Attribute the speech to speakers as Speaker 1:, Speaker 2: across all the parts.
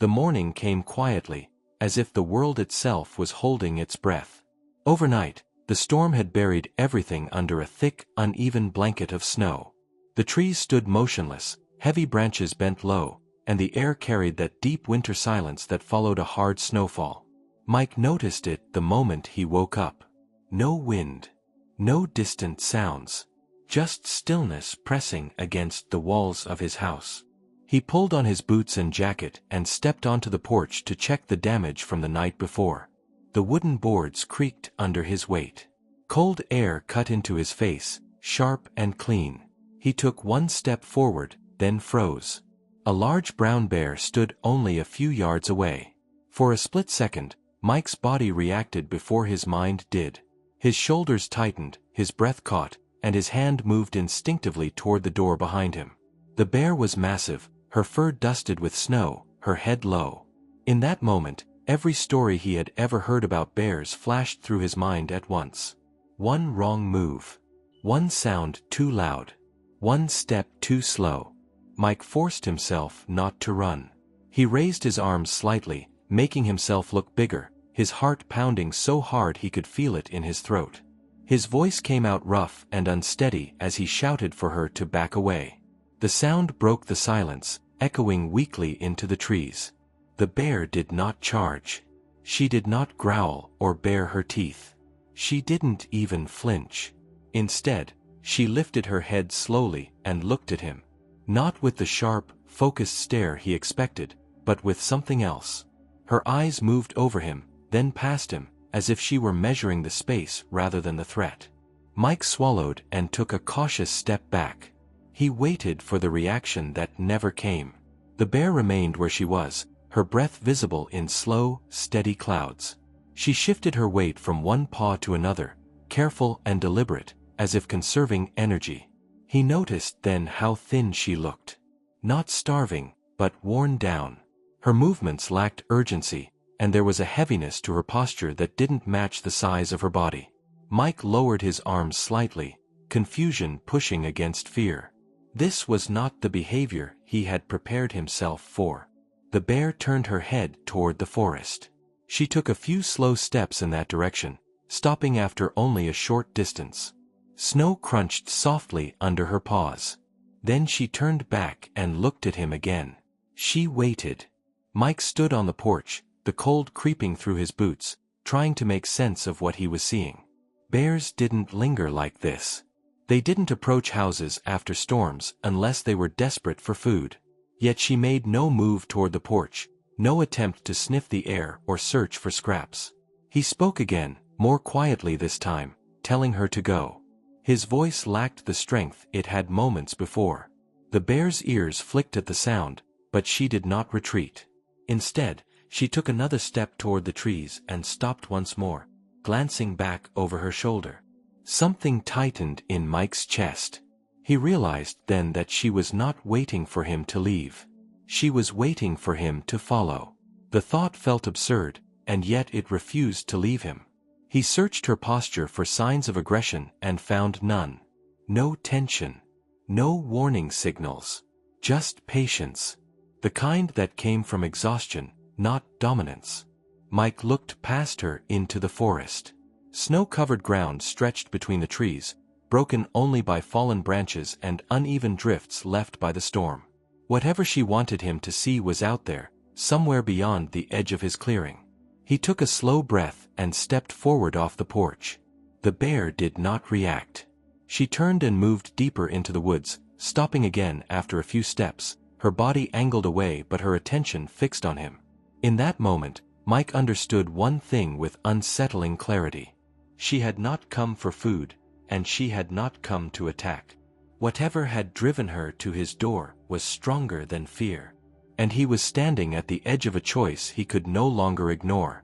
Speaker 1: The morning came quietly, as if the world itself was holding its breath. Overnight, the storm had buried everything under a thick, uneven blanket of snow. The trees stood motionless, heavy branches bent low, and the air carried that deep winter silence that followed a hard snowfall. Mike noticed it the moment he woke up. No wind. No distant sounds. Just stillness pressing against the walls of his house. He pulled on his boots and jacket and stepped onto the porch to check the damage from the night before. The wooden boards creaked under his weight. Cold air cut into his face, sharp and clean. He took one step forward, then froze. A large brown bear stood only a few yards away. For a split second, Mike's body reacted before his mind did. His shoulders tightened, his breath caught, and his hand moved instinctively toward the door behind him. The bear was massive, her fur dusted with snow, her head low. In that moment, every story he had ever heard about bears flashed through his mind at once. One wrong move. One sound too loud. One step too slow. Mike forced himself not to run. He raised his arms slightly, making himself look bigger, his heart pounding so hard he could feel it in his throat. His voice came out rough and unsteady as he shouted for her to back away. The sound broke the silence, echoing weakly into the trees. The bear did not charge. She did not growl or bare her teeth. She didn't even flinch. Instead, she lifted her head slowly and looked at him. Not with the sharp, focused stare he expected, but with something else. Her eyes moved over him, then past him, as if she were measuring the space rather than the threat. Mike swallowed and took a cautious step back. He waited for the reaction that never came. The bear remained where she was, her breath visible in slow, steady clouds. She shifted her weight from one paw to another, careful and deliberate, as if conserving energy. He noticed then how thin she looked. Not starving, but worn down. Her movements lacked urgency, and there was a heaviness to her posture that didn't match the size of her body. Mike lowered his arms slightly, confusion pushing against fear. This was not the behavior he had prepared himself for. The bear turned her head toward the forest. She took a few slow steps in that direction, stopping after only a short distance. Snow crunched softly under her paws. Then she turned back and looked at him again. She waited. Mike stood on the porch, the cold creeping through his boots, trying to make sense of what he was seeing. Bears didn't linger like this. They didn't approach houses after storms unless they were desperate for food. Yet she made no move toward the porch, no attempt to sniff the air or search for scraps. He spoke again, more quietly this time, telling her to go. His voice lacked the strength it had moments before. The bear's ears flicked at the sound, but she did not retreat. Instead, she took another step toward the trees and stopped once more, glancing back over her shoulder. Something tightened in Mike's chest. He realized then that she was not waiting for him to leave. She was waiting for him to follow. The thought felt absurd, and yet it refused to leave him. He searched her posture for signs of aggression and found none. No tension. No warning signals. Just patience. The kind that came from exhaustion, not dominance. Mike looked past her into the forest. Snow-covered ground stretched between the trees, broken only by fallen branches and uneven drifts left by the storm. Whatever she wanted him to see was out there, somewhere beyond the edge of his clearing. He took a slow breath and stepped forward off the porch. The bear did not react. She turned and moved deeper into the woods, stopping again after a few steps, her body angled away but her attention fixed on him. In that moment, Mike understood one thing with unsettling clarity. She had not come for food, and she had not come to attack. Whatever had driven her to his door was stronger than fear. And he was standing at the edge of a choice he could no longer ignore.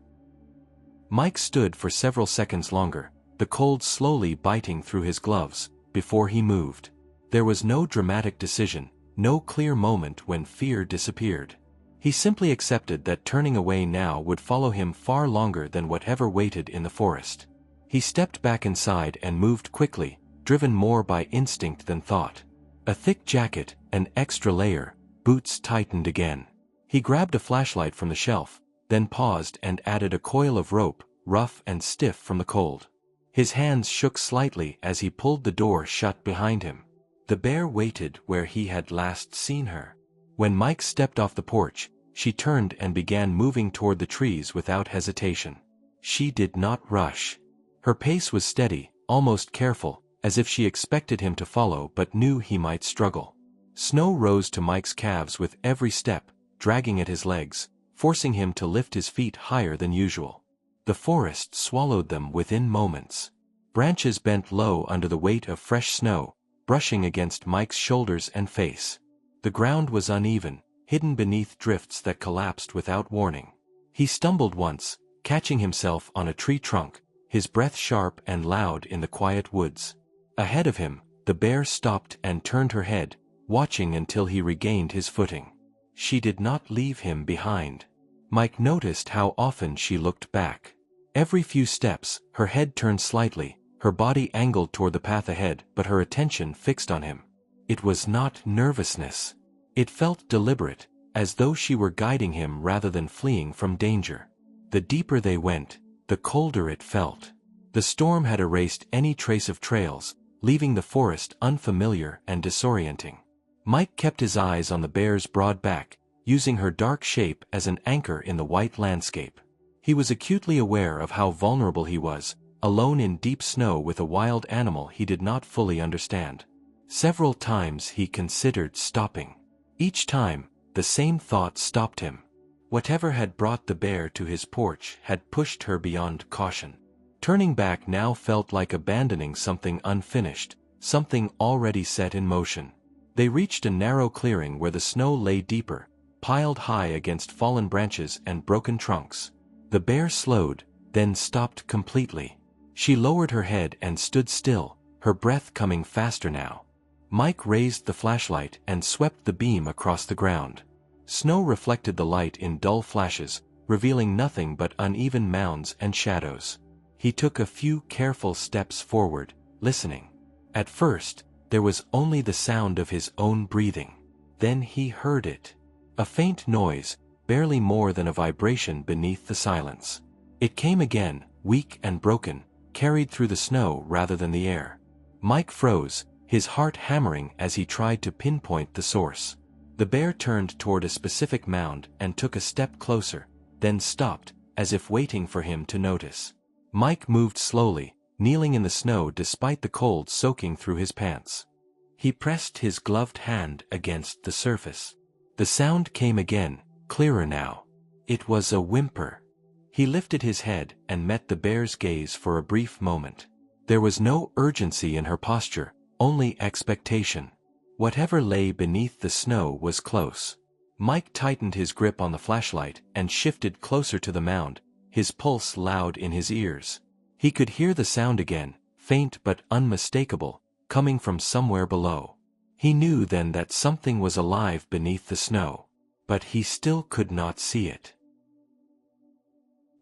Speaker 1: Mike stood for several seconds longer, the cold slowly biting through his gloves, before he moved. There was no dramatic decision, no clear moment when fear disappeared. He simply accepted that turning away now would follow him far longer than whatever waited in the forest. He stepped back inside and moved quickly, driven more by instinct than thought. A thick jacket, an extra layer, boots tightened again. He grabbed a flashlight from the shelf, then paused and added a coil of rope, rough and stiff from the cold. His hands shook slightly as he pulled the door shut behind him. The bear waited where he had last seen her. When Mike stepped off the porch, she turned and began moving toward the trees without hesitation. She did not rush. Her pace was steady, almost careful, as if she expected him to follow but knew he might struggle. Snow rose to Mike's calves with every step, dragging at his legs, forcing him to lift his feet higher than usual. The forest swallowed them within moments. Branches bent low under the weight of fresh snow, brushing against Mike's shoulders and face. The ground was uneven, hidden beneath drifts that collapsed without warning. He stumbled once, catching himself on a tree trunk, his breath sharp and loud in the quiet woods. Ahead of him, the bear stopped and turned her head, watching until he regained his footing. She did not leave him behind. Mike noticed how often she looked back. Every few steps, her head turned slightly, her body angled toward the path ahead, but her attention fixed on him. It was not nervousness. It felt deliberate, as though she were guiding him rather than fleeing from danger. The deeper they went, the colder it felt. The storm had erased any trace of trails, leaving the forest unfamiliar and disorienting. Mike kept his eyes on the bear's broad back, using her dark shape as an anchor in the white landscape. He was acutely aware of how vulnerable he was, alone in deep snow with a wild animal he did not fully understand. Several times he considered stopping. Each time, the same thought stopped him. Whatever had brought the bear to his porch had pushed her beyond caution. Turning back now felt like abandoning something unfinished, something already set in motion. They reached a narrow clearing where the snow lay deeper, piled high against fallen branches and broken trunks. The bear slowed, then stopped completely. She lowered her head and stood still, her breath coming faster now. Mike raised the flashlight and swept the beam across the ground. Snow reflected the light in dull flashes, revealing nothing but uneven mounds and shadows. He took a few careful steps forward, listening. At first, there was only the sound of his own breathing. Then he heard it. A faint noise, barely more than a vibration beneath the silence. It came again, weak and broken, carried through the snow rather than the air. Mike froze, his heart hammering as he tried to pinpoint the source. The bear turned toward a specific mound and took a step closer, then stopped, as if waiting for him to notice. Mike moved slowly, kneeling in the snow despite the cold soaking through his pants. He pressed his gloved hand against the surface. The sound came again, clearer now. It was a whimper. He lifted his head and met the bear's gaze for a brief moment. There was no urgency in her posture, only expectation. Whatever lay beneath the snow was close. Mike tightened his grip on the flashlight and shifted closer to the mound, his pulse loud in his ears. He could hear the sound again, faint but unmistakable, coming from somewhere below. He knew then that something was alive beneath the snow, but he still could not see it.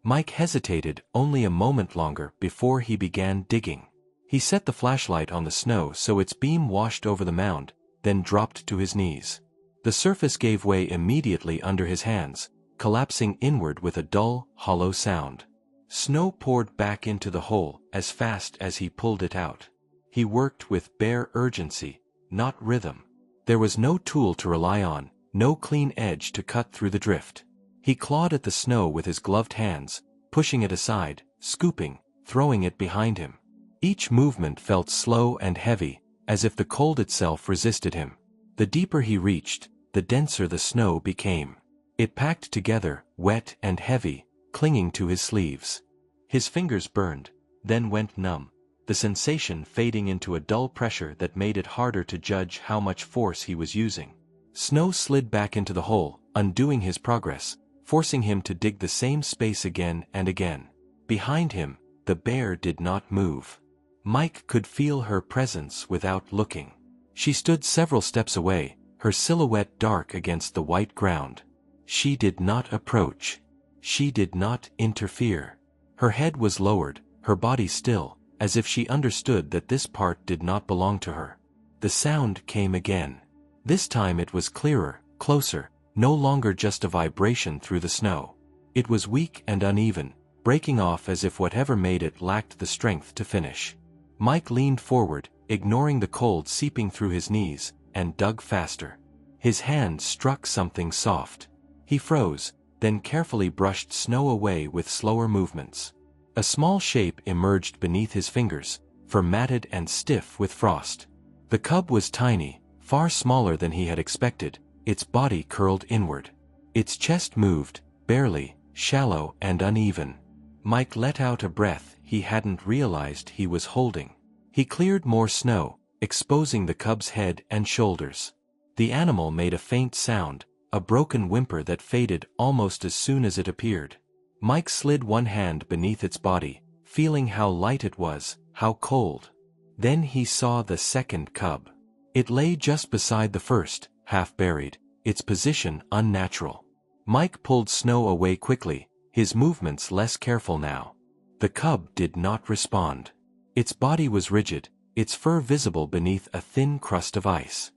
Speaker 1: Mike hesitated only a moment longer before he began digging. He set the flashlight on the snow so its beam washed over the mound, then dropped to his knees. The surface gave way immediately under his hands, collapsing inward with a dull, hollow sound. Snow poured back into the hole as fast as he pulled it out. He worked with bare urgency, not rhythm. There was no tool to rely on, no clean edge to cut through the drift. He clawed at the snow with his gloved hands, pushing it aside, scooping, throwing it behind him. Each movement felt slow and heavy, as if the cold itself resisted him. The deeper he reached, the denser the snow became. It packed together, wet and heavy, clinging to his sleeves. His fingers burned, then went numb, the sensation fading into a dull pressure that made it harder to judge how much force he was using. Snow slid back into the hole, undoing his progress, forcing him to dig the same space again and again. Behind him, the bear did not move. Mike could feel her presence without looking. She stood several steps away, her silhouette dark against the white ground. She did not approach. She did not interfere. Her head was lowered, her body still, as if she understood that this part did not belong to her. The sound came again. This time it was clearer, closer, no longer just a vibration through the snow. It was weak and uneven, breaking off as if whatever made it lacked the strength to finish. Mike leaned forward, ignoring the cold seeping through his knees, and dug faster. His hand struck something soft. He froze, then carefully brushed snow away with slower movements. A small shape emerged beneath his fingers, formatted and stiff with frost. The cub was tiny, far smaller than he had expected, its body curled inward. Its chest moved, barely, shallow and uneven. Mike let out a breath he hadn't realized he was holding. He cleared more snow, exposing the cub's head and shoulders. The animal made a faint sound, a broken whimper that faded almost as soon as it appeared. Mike slid one hand beneath its body, feeling how light it was, how cold. Then he saw the second cub. It lay just beside the first, half buried, its position unnatural. Mike pulled snow away quickly, his movements less careful now. The cub did not respond. Its body was rigid, its fur visible beneath a thin crust of ice.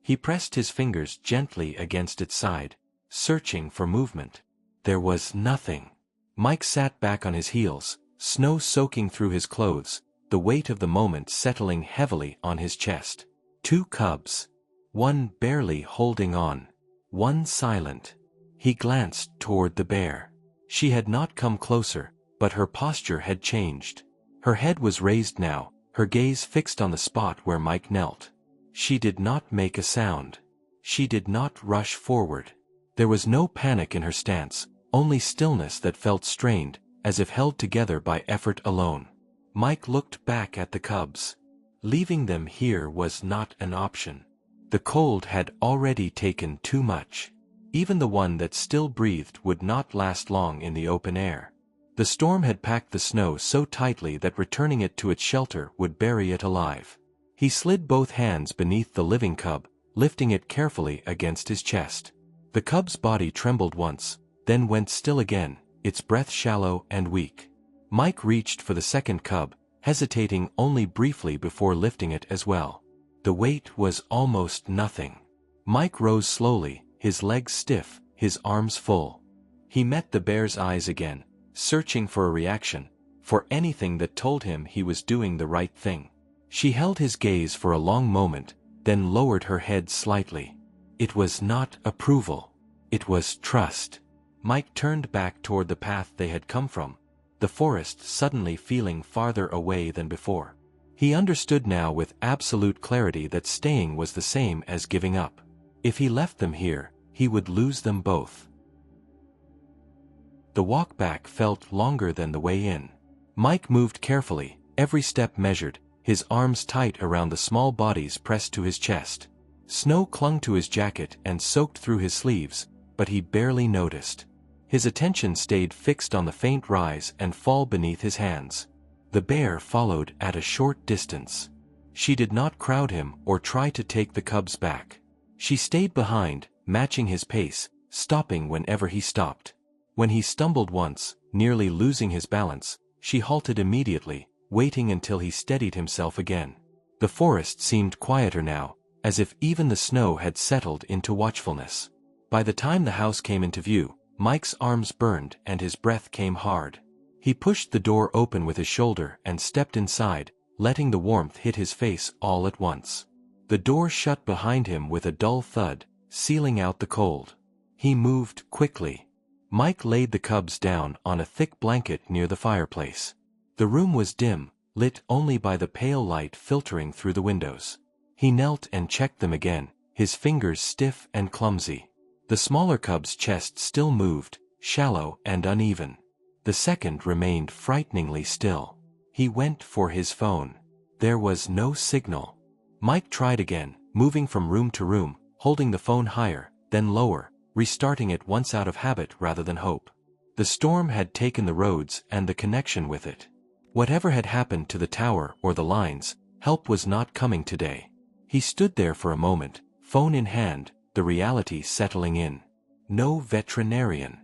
Speaker 1: He pressed his fingers gently against its side, searching for movement. There was nothing. Mike sat back on his heels, snow soaking through his clothes, the weight of the moment settling heavily on his chest. Two cubs. One barely holding on. One silent. He glanced toward the bear. She had not come closer, but her posture had changed. Her head was raised now, her gaze fixed on the spot where Mike knelt. She did not make a sound. She did not rush forward. There was no panic in her stance, only stillness that felt strained, as if held together by effort alone. Mike looked back at the cubs. Leaving them here was not an option. The cold had already taken too much. Even the one that still breathed would not last long in the open air. The storm had packed the snow so tightly that returning it to its shelter would bury it alive. He slid both hands beneath the living cub, lifting it carefully against his chest. The cub's body trembled once, then went still again, its breath shallow and weak. Mike reached for the second cub, hesitating only briefly before lifting it as well. The weight was almost nothing. Mike rose slowly, his legs stiff, his arms full. He met the bear's eyes again, searching for a reaction, for anything that told him he was doing the right thing. She held his gaze for a long moment, then lowered her head slightly. It was not approval. It was trust. Mike turned back toward the path they had come from, the forest suddenly feeling farther away than before. He understood now with absolute clarity that staying was the same as giving up. If he left them here, he would lose them both. The walk back felt longer than the way in. Mike moved carefully, every step measured, his arms tight around the small bodies pressed to his chest. Snow clung to his jacket and soaked through his sleeves, but he barely noticed. His attention stayed fixed on the faint rise and fall beneath his hands. The bear followed at a short distance. She did not crowd him or try to take the cubs back. She stayed behind, matching his pace, stopping whenever he stopped. When he stumbled once, nearly losing his balance, she halted immediately, waiting until he steadied himself again. The forest seemed quieter now, as if even the snow had settled into watchfulness. By the time the house came into view, Mike's arms burned and his breath came hard. He pushed the door open with his shoulder and stepped inside, letting the warmth hit his face all at once. The door shut behind him with a dull thud, sealing out the cold. He moved quickly. Mike laid the cubs down on a thick blanket near the fireplace. The room was dim, lit only by the pale light filtering through the windows. He knelt and checked them again, his fingers stiff and clumsy. The smaller cub's chest still moved, shallow and uneven. The second remained frighteningly still. He went for his phone. There was no signal. Mike tried again, moving from room to room, holding the phone higher, then lower, restarting it once out of habit rather than hope. The storm had taken the roads and the connection with it. Whatever had happened to the tower or the lines, help was not coming today. He stood there for a moment, phone in hand, the reality settling in. No veterinarian.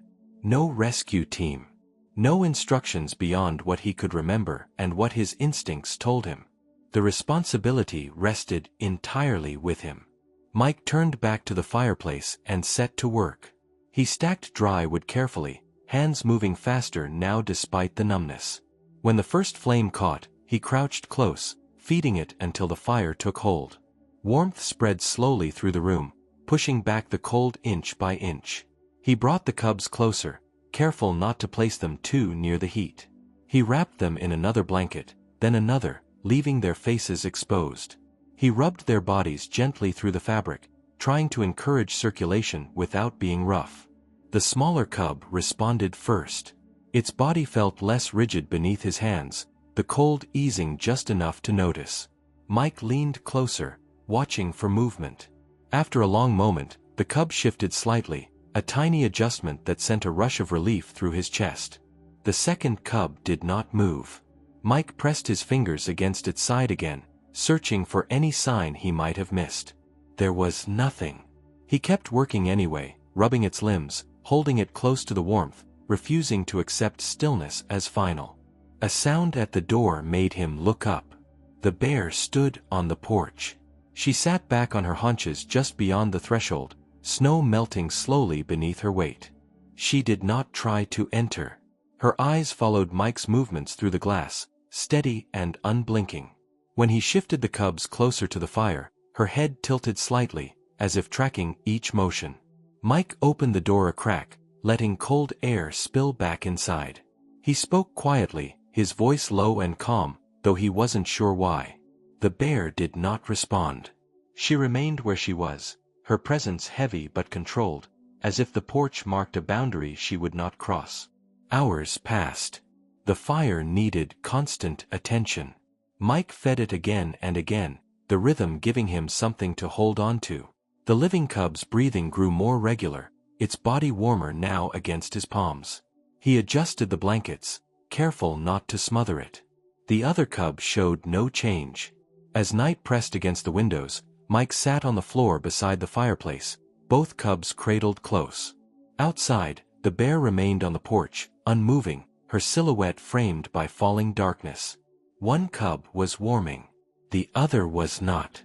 Speaker 1: No rescue team. No instructions beyond what he could remember and what his instincts told him. The responsibility rested entirely with him. Mike turned back to the fireplace and set to work. He stacked dry wood carefully, hands moving faster now despite the numbness. When the first flame caught, he crouched close, feeding it until the fire took hold. Warmth spread slowly through the room, pushing back the cold inch by inch. He brought the cubs closer, careful not to place them too near the heat. He wrapped them in another blanket, then another, leaving their faces exposed. He rubbed their bodies gently through the fabric, trying to encourage circulation without being rough. The smaller cub responded first. Its body felt less rigid beneath his hands, the cold easing just enough to notice. Mike leaned closer, watching for movement. After a long moment, the cub shifted slightly, a tiny adjustment that sent a rush of relief through his chest. The second cub did not move. Mike pressed his fingers against its side again, searching for any sign he might have missed. There was nothing. He kept working anyway, rubbing its limbs, holding it close to the warmth, refusing to accept stillness as final. A sound at the door made him look up. The bear stood on the porch. She sat back on her haunches just beyond the threshold, snow melting slowly beneath her weight. She did not try to enter. Her eyes followed Mike's movements through the glass, steady and unblinking. When he shifted the cubs closer to the fire, her head tilted slightly, as if tracking each motion. Mike opened the door a crack, letting cold air spill back inside. He spoke quietly, his voice low and calm, though he wasn't sure why. The bear did not respond. She remained where she was, her presence heavy but controlled, as if the porch marked a boundary she would not cross. Hours passed. The fire needed constant attention. Mike fed it again and again, the rhythm giving him something to hold on to. The living cub's breathing grew more regular, its body warmer now against his palms. He adjusted the blankets, careful not to smother it. The other cub showed no change. As night pressed against the windows, Mike sat on the floor beside the fireplace, both cubs cradled close. Outside, the bear remained on the porch, unmoving, her silhouette framed by falling darkness. One cub was warming. The other was not.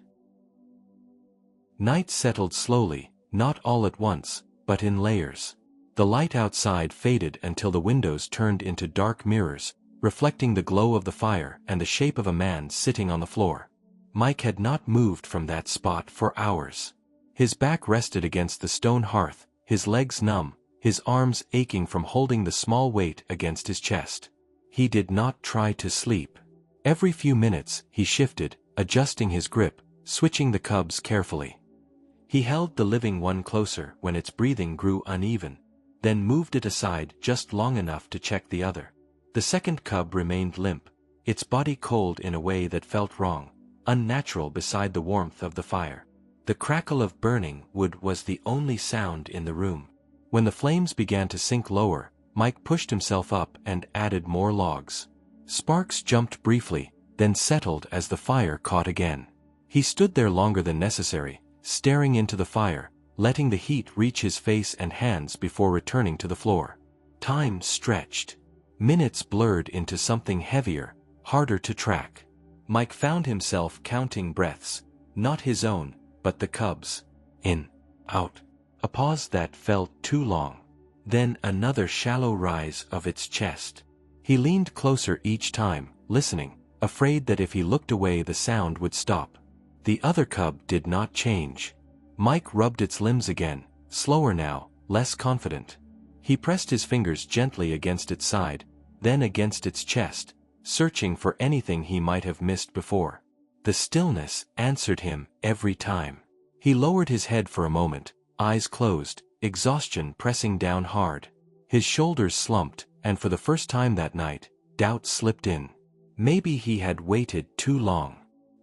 Speaker 1: Night settled slowly, not all at once, but in layers. The light outside faded until the windows turned into dark mirrors, reflecting the glow of the fire and the shape of a man sitting on the floor. Mike had not moved from that spot for hours. His back rested against the stone hearth, his legs numb, his arms aching from holding the small weight against his chest. He did not try to sleep. Every few minutes, he shifted, adjusting his grip, switching the cubs carefully. He held the living one closer when its breathing grew uneven, then moved it aside just long enough to check the other. The second cub remained limp, its body cold in a way that felt wrong, unnatural beside the warmth of the fire. The crackle of burning wood was the only sound in the room. When the flames began to sink lower, Mike pushed himself up and added more logs. Sparks jumped briefly, then settled as the fire caught again. He stood there longer than necessary, staring into the fire, letting the heat reach his face and hands before returning to the floor. Time stretched. Minutes blurred into something heavier, harder to track. Mike found himself counting breaths, not his own, but the cubs. In, out. A pause that felt too long. Then another shallow rise of its chest. He leaned closer each time, listening, afraid that if he looked away the sound would stop. The other cub did not change. Mike rubbed its limbs again, slower now, less confident. He pressed his fingers gently against its side, then against its chest, searching for anything he might have missed before. The stillness answered him every time. He lowered his head for a moment, eyes closed, exhaustion pressing down hard. His shoulders slumped, and for the first time that night, doubt slipped in. Maybe he had waited too long.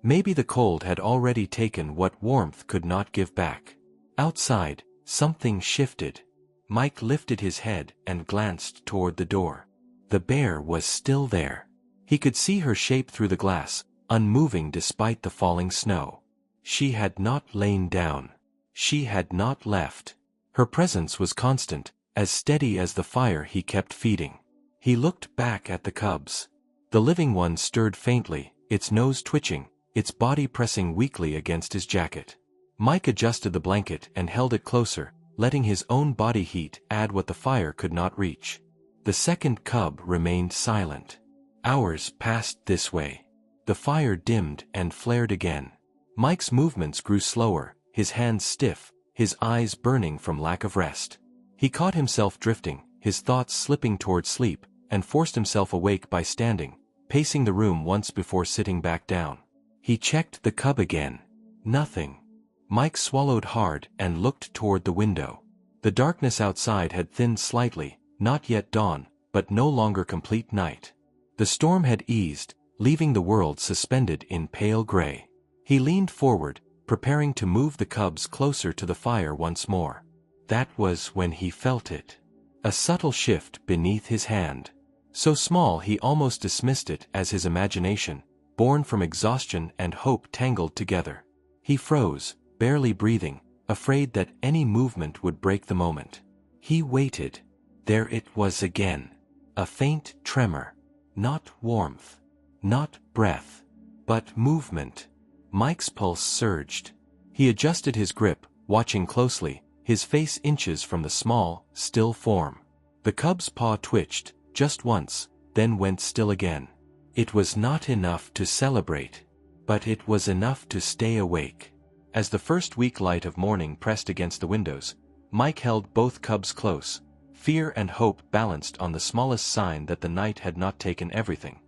Speaker 1: Maybe the cold had already taken what warmth could not give back. Outside, something shifted. Mike lifted his head and glanced toward the door. The bear was still there. He could see her shape through the glass, unmoving despite the falling snow. She had not lain down. She had not left. Her presence was constant, as steady as the fire he kept feeding. He looked back at the cubs. The living one stirred faintly, its nose twitching, its body pressing weakly against his jacket. Mike adjusted the blanket and held it closer, letting his own body heat add what the fire could not reach. The second cub remained silent. Hours passed this way. The fire dimmed and flared again. Mike's movements grew slower, his hands stiff, his eyes burning from lack of rest. He caught himself drifting, his thoughts slipping toward sleep, and forced himself awake by standing, pacing the room once before sitting back down. He checked the cub again. Nothing. Mike swallowed hard and looked toward the window. The darkness outside had thinned slightly, not yet dawn, but no longer complete night. The storm had eased, leaving the world suspended in pale gray. He leaned forward, preparing to move the cubs closer to the fire once more. That was when he felt it. A subtle shift beneath his hand. So small he almost dismissed it as his imagination, born from exhaustion and hope tangled together. He froze, barely breathing, afraid that any movement would break the moment. He waited. There it was again. A faint tremor. Not warmth. Not breath. But movement. Mike's pulse surged. He adjusted his grip, watching closely, his face inches from the small, still form. The cub's paw twitched, just once, then went still again. It was not enough to celebrate. But it was enough to stay awake. As the first weak light of morning pressed against the windows, Mike held both cubs close. Fear and hope balanced on the smallest sign that the night had not taken everything.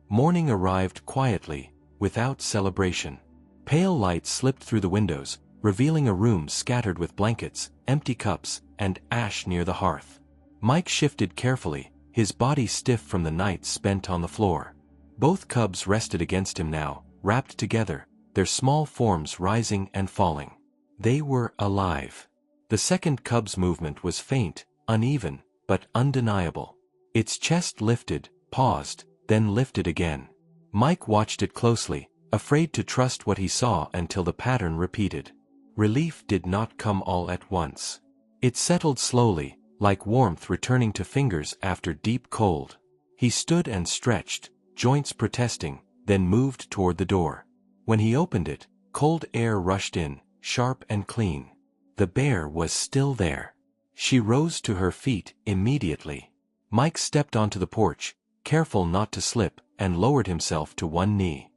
Speaker 1: Morning arrived quietly, without celebration. Pale light slipped through the windows, revealing a room scattered with blankets, empty cups, and ash near the hearth. Mike shifted carefully, his body stiff from the night spent on the floor. Both cubs rested against him now, wrapped together, their small forms rising and falling. They were alive. The second cub's movement was faint, uneven, but undeniable. Its chest lifted, paused, then lifted again. Mike watched it closely, afraid to trust what he saw until the pattern repeated. Relief did not come all at once. It settled slowly, like warmth returning to fingers after deep cold. He stood and stretched, joints protesting, then moved toward the door. When he opened it, cold air rushed in, sharp and clean. The bear was still there. She rose to her feet immediately. Mike stepped onto the porch, careful not to slip, and lowered himself to one knee.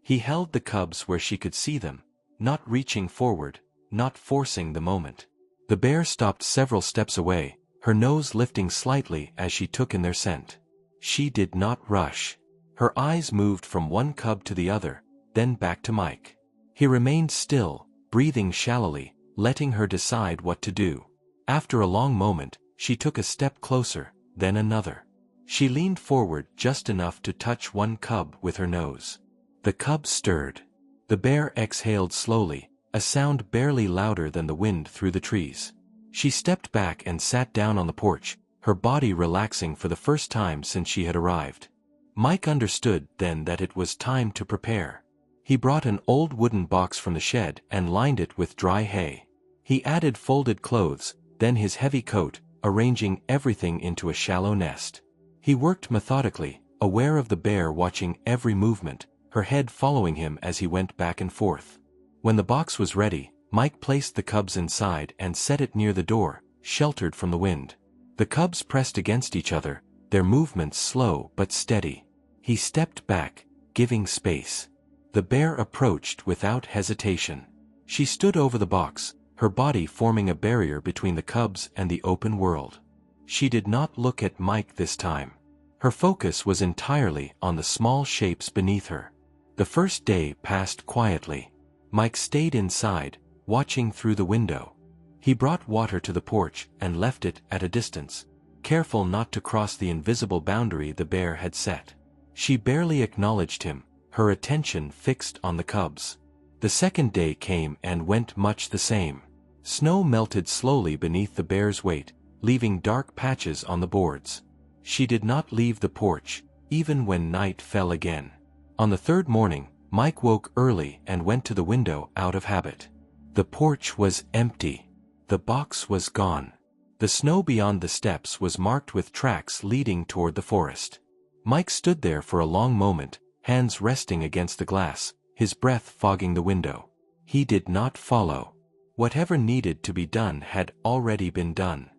Speaker 1: He held the cubs where she could see them, not reaching forward, not forcing the moment. The bear stopped several steps away, her nose lifting slightly as she took in their scent. She did not rush. Her eyes moved from one cub to the other, then back to Mike. He remained still, breathing shallowly, letting her decide what to do. After a long moment, she took a step closer, then another. She leaned forward just enough to touch one cub with her nose. The cub stirred. The bear exhaled slowly, a sound barely louder than the wind through the trees. She stepped back and sat down on the porch, her body relaxing for the first time since she had arrived. Mike understood then that it was time to prepare. He brought an old wooden box from the shed and lined it with dry hay. He added folded clothes, then his heavy coat, arranging everything into a shallow nest. He worked methodically, aware of the bear watching every movement, her head following him as he went back and forth. When the box was ready, Mike placed the cubs inside and set it near the door, sheltered from the wind. The cubs pressed against each other, their movements slow but steady. He stepped back, giving space. The bear approached without hesitation. She stood over the box, her body forming a barrier between the cubs and the open world. She did not look at Mike this time. Her focus was entirely on the small shapes beneath her. The first day passed quietly. Mike stayed inside, watching through the window. He brought water to the porch and left it at a distance, careful not to cross the invisible boundary the bear had set. She barely acknowledged him, her attention fixed on the cubs. The second day came and went much the same. Snow melted slowly beneath the bear's weight, leaving dark patches on the boards. She did not leave the porch, even when night fell again. On the third morning, Mike woke early and went to the window out of habit. The porch was empty. The box was gone. The snow beyond the steps was marked with tracks leading toward the forest. Mike stood there for a long moment, hands resting against the glass, his breath fogging the window. He did not follow. Whatever needed to be done had already been done.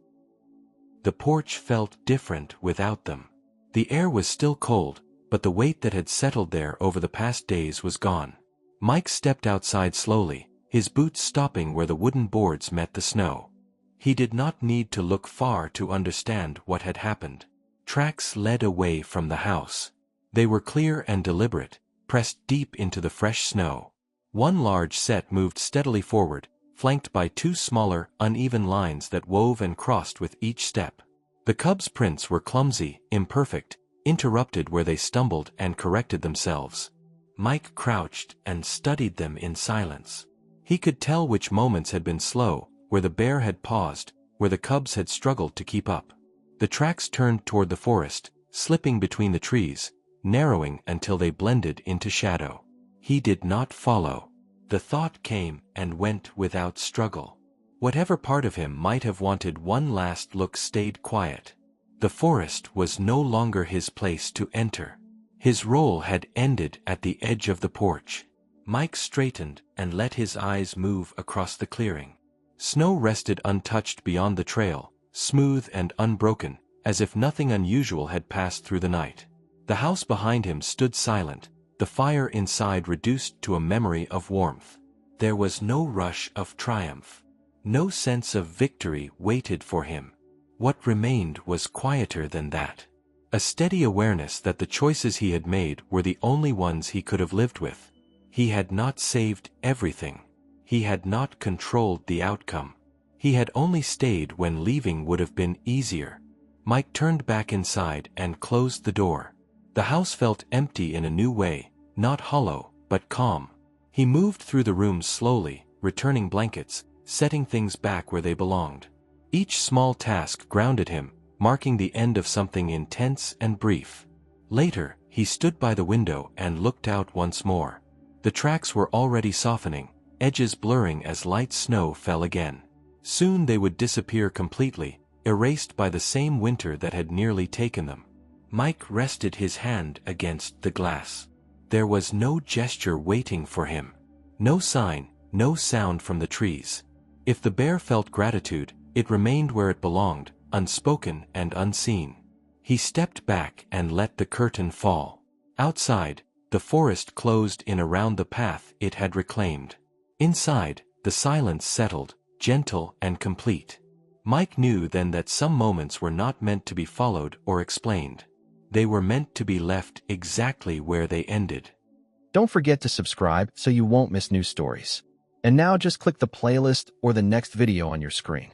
Speaker 1: The porch felt different without them. The air was still cold, but the weight that had settled there over the past days was gone. Mike stepped outside slowly, his boots stopping where the wooden boards met the snow. He did not need to look far to understand what had happened. Tracks led away from the house. They were clear and deliberate, pressed deep into the fresh snow. One large set moved steadily forward, flanked by two smaller, uneven lines that wove and crossed with each step. The cubs' prints were clumsy, imperfect, interrupted where they stumbled and corrected themselves. Mike crouched and studied them in silence. He could tell which moments had been slow, where the bear had paused, where the cubs had struggled to keep up. The tracks turned toward the forest, slipping between the trees, narrowing until they blended into shadow. He did not follow. The thought came and went without struggle. Whatever part of him might have wanted one last look stayed quiet. The forest was no longer his place to enter. His role had ended at the edge of the porch. Mike straightened and let his eyes move across the clearing. Snow rested untouched beyond the trail, smooth and unbroken, as if nothing unusual had passed through the night. The house behind him stood silent, the fire inside reduced to a memory of warmth. There was no rush of triumph. No sense of victory waited for him. What remained was quieter than that. A steady awareness that the choices he had made were the only ones he could have lived with. He had not saved everything. He had not controlled the outcome. He had only stayed when leaving would have been easier. Mike turned back inside and closed the door. The house felt empty in a new way, not hollow, but calm. He moved through the rooms slowly, returning blankets, setting things back where they belonged. Each small task grounded him, marking the end of something intense and brief. Later, he stood by the window and looked out once more. The tracks were already softening, edges blurring as light snow fell again. Soon they would disappear completely, erased by the same winter that had nearly taken them. Mike rested his hand against the glass. There was no gesture waiting for him. No sign, no sound from the trees. If the bear felt gratitude, it remained where it belonged, unspoken and unseen. He stepped back and let the curtain fall. Outside, the forest closed in around the path it had reclaimed. Inside, the silence settled, gentle and complete. Mike knew then that some moments were not meant to be followed or explained. They were meant to be left exactly where they ended.
Speaker 2: Don't forget to subscribe so you won't miss new stories. And now just click the playlist or the next video on your screen.